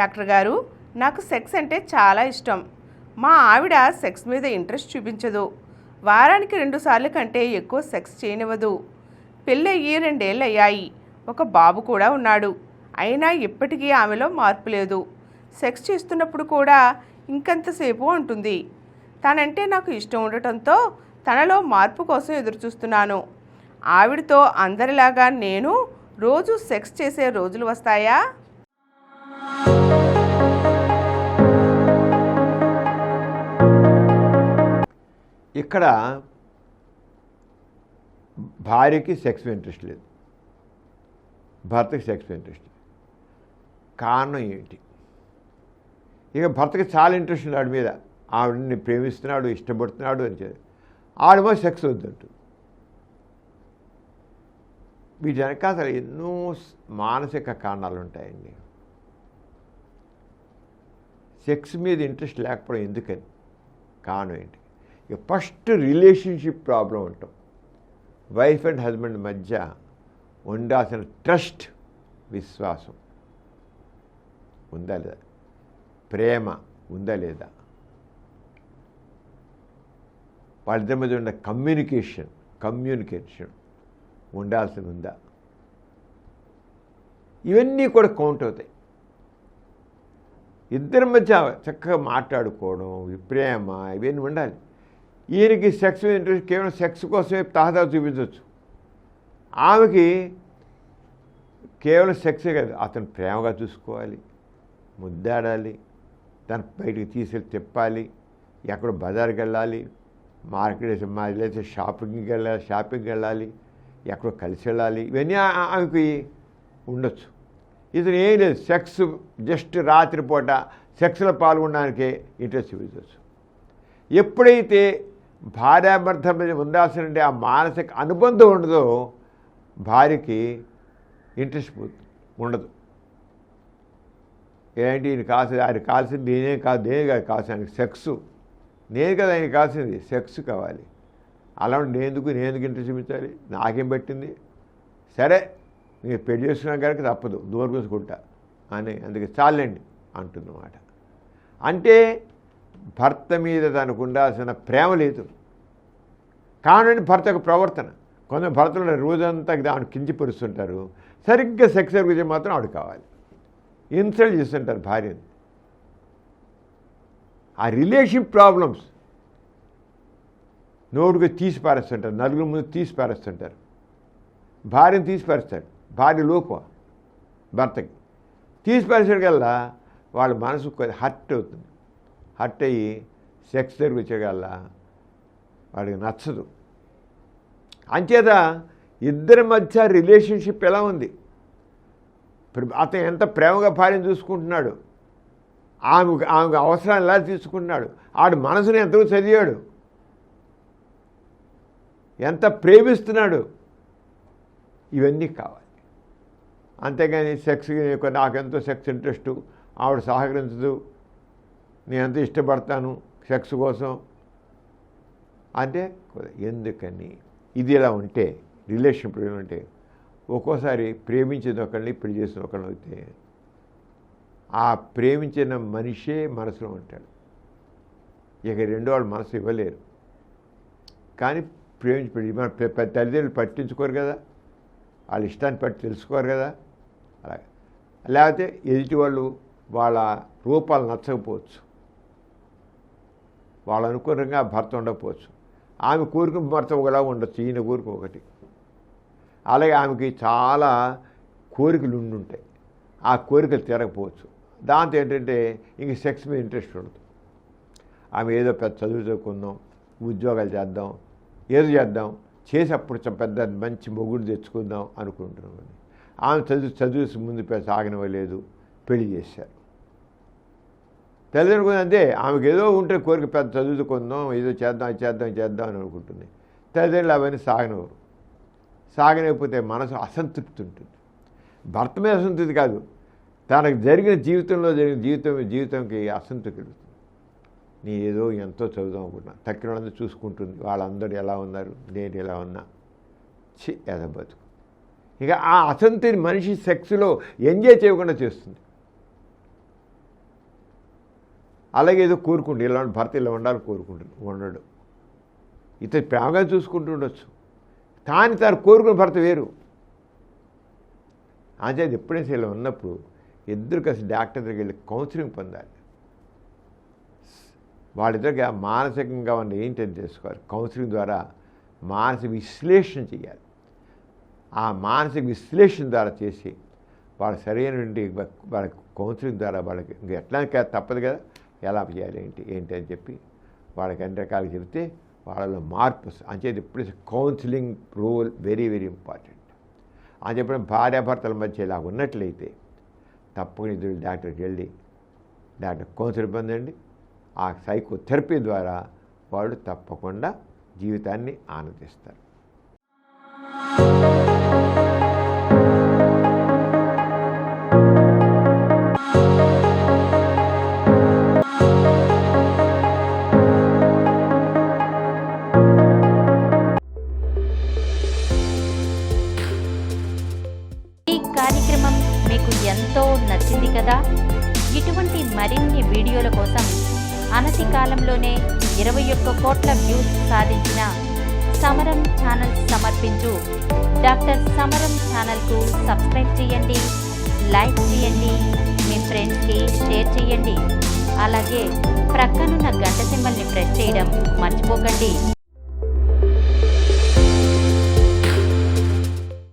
Doctor గారు, నాకు sex అంటే చాలా ఇష్టం. మా ఆవిడ సెక్స్ మీద ఇంట్రెస్ట్ చూపించదు. వారానికి 2 సార్లు కంటే ఎక్కువ సెక్స్ చేయనివ్వదు. పెళ్ళయ్యి 2 ఏళ్ళు అయ్యాయి. ఒక బాబు కూడా ఉన్నాడు. అయినా ఇప్పటికీ ఆమెలో మార్పు లేదు. సెక్స్ చేస్తున్నప్పుడు కూడా ఇంకంతసేపు అంటుంది. తనంటే నాకు ఇష్టం ఉండటంతో తనలో మార్పు కోసం ఎదురుచూస్తున్నాను. ఆవిడతో అందరిలాగా నేను రోజు సెక్స్ చేసే రోజులు వస్తాయా? ఇక్కడ భార్యకి సెక్స్ ఇంట్రెస్ట్ లేదు, భర్తకి సెక్స్ ఇంట్రెస్ట్ లేదు. కారణం ఏంటి? ఇక భర్తకి చాలా ఇంట్రెస్ట్ ఉంది ఆవిడ మీద, ఆవిడని ప్రేమిస్తున్నాడు, ఇష్టపడుతున్నాడు అని చెప్పి ఆవిడమో సెక్స్ వద్దంటు. వీటి వెనక అసలు ఎన్నో మానసిక కారణాలు ఉంటాయండి. సెక్స్ మీద ఇంట్రెస్ట్ లేకపోవడం ఎందుకని? కారణం ఏంటి? ఇక ఫస్ట్ రిలేషన్షిప్ ప్రాబ్లం ఉంటాం. వైఫ్ అండ్ హస్బెండ్ మధ్య ఉండాల్సిన ట్రస్ట్, విశ్వాసం ఉందా లేదా? ప్రేమ ఉందా లేదా? వాళ్ళిద్దరి మధ్య ఉన్న కమ్యూనికేషన్ ఉండాల్సి ఉందా? ఇవన్నీ కూడా కౌంట్ అవుతాయి. ఇద్దరి మధ్య చక్కగా మాట్లాడుకోవడం, ప్రేమ, ఇవన్నీ ఉండాలి. ఈయనకి సెక్స్ ఇంట్రెస్ట్ కేవలం సెక్స్ కోసమే తాహతా చూపించవచ్చు. ఆమెకి కేవలం సెక్సే కాదు, అతను ప్రేమగా చూసుకోవాలి, ముద్దాడాలి, తను బయటికి తీసుకెళ్ళి తిప్పాలి, ఎక్కడ బజార్కి వెళ్ళాలి, మార్కెట్ లేదా షాపింగ్కి వెళ్ళాలి, ఎక్కడో కలిసి వెళ్ళాలి, ఇవన్నీ ఆమెకి ఉండొచ్చు. ఇతను ఏం లేదు, సెక్స్ జస్ట్ రాత్రిపూట సెక్స్లో పాల్గొనడానికే ఇంట్రెస్ట్ చూపించవచ్చు. ఎప్పుడైతే భార్యాభర్త మీద ఉండాల్సిన ఆ మానసిక అనుబంధం ఉండదో భార్యకి ఇంట్రెస్ట్ ఉండదు. ఏంటి ఈయన కాల్సింది, ఆయన కాల్సింది నేనే కాదు, నేనే కాదు కాల్సింది, ఆయనకి సెక్స్, నేను కదా ఆయన కాల్సింది, సెక్స్ కావాలి. అలా నేందుకు ఇంట్రెస్ట్ చూపించాలి, నాకేం పెట్టింది, సరే మీరు పెళ్లి చేసుకున్నా కనుక తప్పదు, దూరం చూసుకుంటా అని, అందుకే చాలండి అంటుందన్నమాట. అంటే భర్త మీద తనకు ఉండాల్సిన ప్రేమ లేదు. కానండి భర్త యొక్క ప్రవర్తన. కొందరు భర్తలు రోజంతా ఆవిడ కించిపరుస్తుంటారు, సరిగ్గా సెక్స్ గురించి మాత్రం ఆవిడ కావాలి, ఇన్సల్ట్ చేస్తుంటారు భార్యని. ఆ రిలేషన్ ప్రాబ్లమ్స్ నోటుగా తీసి పారేస్తుంటారు, నలుగురు ముందు తీసి పారేస్తుంటారు. భార్యను తీసి పారేస్తాడు, భార్య లోకువ భర్తకి తీసి పారేసేకల్లా వాళ్ళ మనసు హర్ట్ అవుతుంది. హర్ట్ అయ్యి సెక్స్ దగ్గరికి వచ్చేకల్లా వాడికి నచ్చదు. అంచేత ఇద్దరి మధ్య రిలేషన్షిప్ ఎలా ఉంది? అతను ఎంత ప్రేమగా భార్యను చూసుకుంటున్నాడు, ఆమెకు అవసరాన్ని ఎలా తీసుకుంటున్నాడు, ఆడు మనసుని ఎంతవరకు చదివాడు, ఎంత ప్రేమిస్తున్నాడు, ఇవన్నీ కావాలి. అంతేగాని సెక్స్ నాకెంతో సెక్స్ ఇంట్రెస్టు, ఆవిడ సహకరించదు, నేనెంత ఇష్టపడతాను సెక్స్ కోసం అంటే ఎందుకని? ఇది ఇలా ఉంటే రిలేషన్షిప్ ఉంటే ఒక్కోసారి ప్రేమించిన ఒకరిని పెళ్లి చేసిన ఒకరిని అయితే ఆ ప్రేమించిన మనిషే మనసులో ఉంటాడు. ఇక రెండో వాళ్ళు మనసు ఇవ్వలేరు. కానీ ప్రేమించి పెళ్లి మన తల్లిదండ్రులు పట్టించుకోరు కదా, వాళ్ళ ఇష్టాన్ని పట్టి తెలుసుకోరు కదా. అలాగే లేకపోతే ఎదుటి వాళ్ళు వాళ్ళ రూపాలు నచ్చకపోవచ్చు, వాళ్ళు అనుకూలంగా భర్త ఉండకపోవచ్చు. ఆమె కోరిక భర్త ఒకలా ఉండొచ్చు, ఈయన కోరిక ఒకటి. అలాగే ఆమెకి చాలా కోరికలు ఉండుంటాయి, ఆ కోరికలు తీరకపోవచ్చు. దాంతో ఏంటంటే ఇంక సెక్స్ మీద ఇంట్రెస్ట్ ఉండదు. ఆమె ఏదో పెద్ద చదువు చదువుకుందాం, ఉద్యోగాలు చేద్దాం, ఏదో చేద్దాం, చేసి అప్పుడు పెద్ద మంచి మొగుడు తెచ్చుకుందాం అనుకుంటున్నాం. ఆమె చదువు ముందు సాగనివ్వలేదు, పెళ్లి చేశారు. తల్లిదండ్రులు అంతే, ఆమెకు ఏదో ఉంటే కోరిక పెద్ద చదువుకుందాం, ఏదో చేద్దాం అని అనుకుంటుంది. తల్లిదండ్రులు అవన్నీ సాగనివ్వరు. సాగనివ్వకపోతే మనసు అసంతృప్తి ఉంటుంది. భర్త మీద అసంతృప్తి కాదు, తనకు జరిగిన జీవితంకి అసంతృప్తి కలుగుతుంది. నీ ఏదో ఎంతో చదువుదాం అనుకుంటున్నా, తక్కిన వాళ్ళందరూ చూసుకుంటుంది, వాళ్ళందరూ ఎలా ఉన్నారు, నేను ఎలా ఉన్నా, ఎద బతుకు. ఇక ఆ అసంతృప్తి మనిషి సెక్స్లో ఎంజాయ్ చేయకుండా చేస్తుంది. అలాగే ఏదో కోరుకుంటు ఇలాంటి భర్త ఇలా ఉండాలని ఉండడు. ఇతను ప్రేమగా చూసుకుంటూ ఉండొచ్చు, కానీ తాను కోరుకున్న భర్త వేరు. అంచేది ఎప్పుడైనా ఇలా ఉన్నప్పుడు ఇద్దరు కలిసి డాక్టర్ దగ్గరికి వెళ్ళి కౌన్సిలింగ్ పొందాలి. వాళ్ళిద్దరికి మానసికంగా ఉన్న ఏంటని తెలుసుకోవాలి. కౌన్సిలింగ్ ద్వారా మానసిక విశ్లేషణ చేయాలి. ఆ మానసిక విశ్లేషణ ద్వారా చేసి వాళ్ళ సరైనటువంటి వాళ్ళ కౌన్సిలింగ్ ద్వారా వాళ్ళకి ఇంకా ఎట్లా తప్పదు కదా, ఎలా చేయాలి ఏంటి అని చెప్పి వాళ్ళకి అన్ని రకాలుగా చెబితే వాళ్ళలో మార్పు వస్తుంది. అంచేది ఎప్పుడు counselling role very very important అని చెప్పిన భార్యాభర్తల మధ్య ఇలా ఉన్నట్లయితే తప్పకుండా ఇద్దరు డాక్టర్కి వెళ్ళి డాక్టర్ కౌన్సిలింగ్ పొందండి. ఆ సైకోథెరపీ ద్వారా వాళ్ళు తప్పకుండా జీవితాన్ని ఆనందిస్తారు. ఈ కార్యక్రమం మీకు ఎంతో నచ్చింది కదా. ఇటువంటి మరిన్ని వీడియోల కోసం అనతి కాలంలోనే 21 కోట్ల వ్యూస్ సాధించిన సమరం ఛానల్ సమర్పించు డాక్టర్ సమరం ఛానల్కు సబ్స్క్రైబ్ చేయండి, లైక్ చేయండి, మీ ఫ్రెండ్స్కి షేర్ చేయండి. అలాగే ప్రక్కనున్న గంట సింబల్ని ప్రెస్ చేయడం మర్చిపోకండి.